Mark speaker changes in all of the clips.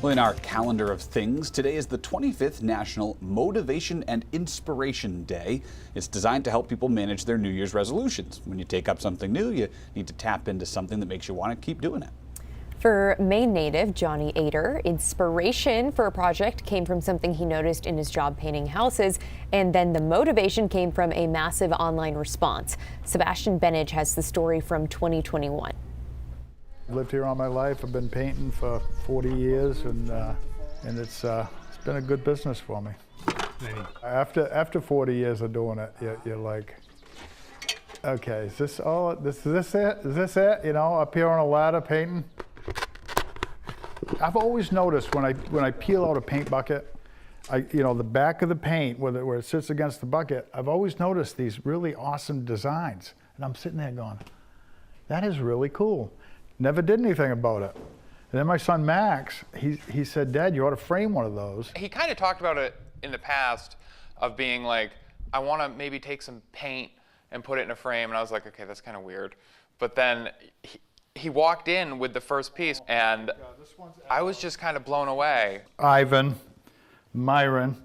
Speaker 1: Well, in our calendar of things, today is the 25th National Motivation and Inspiration Day. It's designed to help people manage their New Year's resolutions. When you take up something new, you need to tap into something that makes you want to keep doing it.
Speaker 2: For Maine native Johnny Ader, inspiration for a project came from something he noticed in his job painting houses, and then the motivation came from a massive online response. Sebastian Benage has the story from 2021.
Speaker 3: I've lived here all my life. I've been painting for 40 years, and it's been a good business for me. After 40 years of doing it, you're like, okay, is this it? Is this it? You know, up here on a ladder painting. I've always noticed when I peel out a paint bucket, the back of the paint where it sits against the bucket, I've always noticed these really awesome designs, and I'm sitting there going, that is really cool. Never did anything about it. And then my son Max, he said, Dad, you ought to frame one of those.
Speaker 4: He kind of talked about it in the past of being like, I want to maybe take some paint and put it in a frame. And I was like, okay, that's kind of weird. But then he walked in with the first piece, and I was just kind of blown away.
Speaker 3: Ivan, Myron,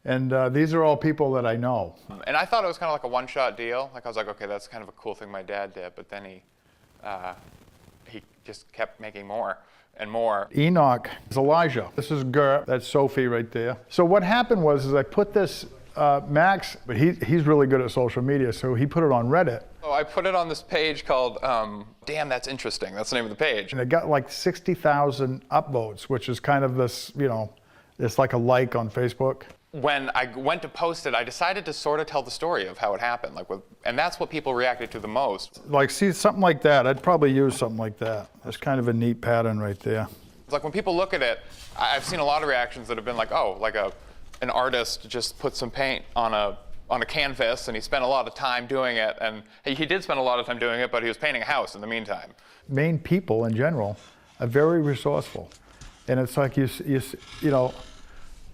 Speaker 3: and these are all people that I know.
Speaker 4: And I thought it was kind of like a one-shot deal. Like I was like, okay, that's kind of a cool thing my dad did. But then he just kept making more and more.
Speaker 3: Enoch is Elijah. This is Gert. That's Sophie right there. So what happened was I put this, Max, but he's really good at social media, so he put it on Reddit.
Speaker 4: So I put it on this page called, Damn, That's Interesting. That's the name of the page.
Speaker 3: And it got like 60,000 upvotes, which is kind of this, it's like a like on Facebook.
Speaker 4: When I went to post it, I decided to sort of tell the story of how it happened, and that's what people reacted to the most.
Speaker 3: Like, see, something like that, I'd probably use something like that. That's kind of a neat pattern right there.
Speaker 4: It's like when people look at it, I've seen a lot of reactions that have been like, oh, like an artist just put some paint on a canvas and he spent a lot of time doing it, and he did spend a lot of time doing it, but he was painting a house in the meantime.
Speaker 3: Maine people in general are very resourceful, and it's like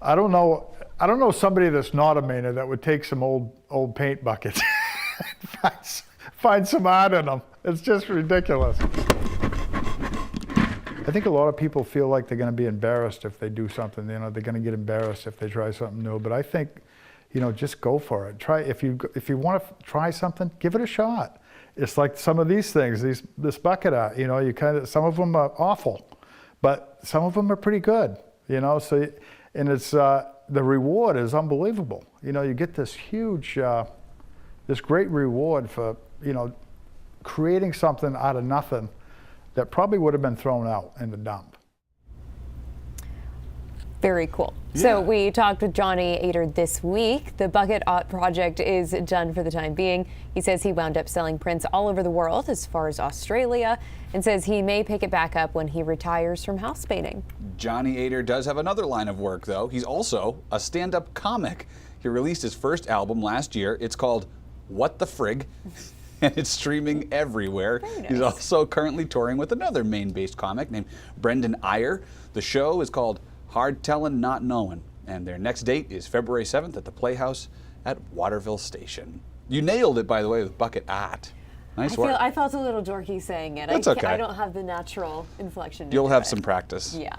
Speaker 3: I don't know somebody that's not a Mainer that would take some old paint buckets and find some art in them. It's just ridiculous. I think a lot of people feel like they're going to be embarrassed if they do something. They're going to get embarrassed if they try something new. But I think, just go for it. Try if you want to try something, give it a shot. It's like some of these things, this bucket art. Some of them are awful, but some of them are pretty good. So. And it's the reward is unbelievable. You get this huge, this great reward for creating something out of nothing that probably would have been thrown out in the dump.
Speaker 2: Very cool.
Speaker 1: Yeah.
Speaker 2: So we talked with Johnny Ader this week. The Bucket Art project is done for the time being. He says he wound up selling prints all over the world, as far as Australia, and says he may pick it back up when he retires from house painting.
Speaker 1: Johnny Ader does have another line of work, though. He's also a stand-up comic. He released his first album last year. It's called What the Frig, and it's streaming everywhere.
Speaker 2: Very nice.
Speaker 1: He's also currently touring with another Maine-based comic named Brendan Iyer. The show is called Hard Tellin' Not Knowin', and their next date is February 7th at the Playhouse at Waterville Station. You nailed it, by the way, with Bucket Art. Nice work.
Speaker 2: I felt a little dorky saying it.
Speaker 1: That's okay.
Speaker 2: I don't have the natural inflection.
Speaker 1: You'll have some practice.
Speaker 2: Yeah.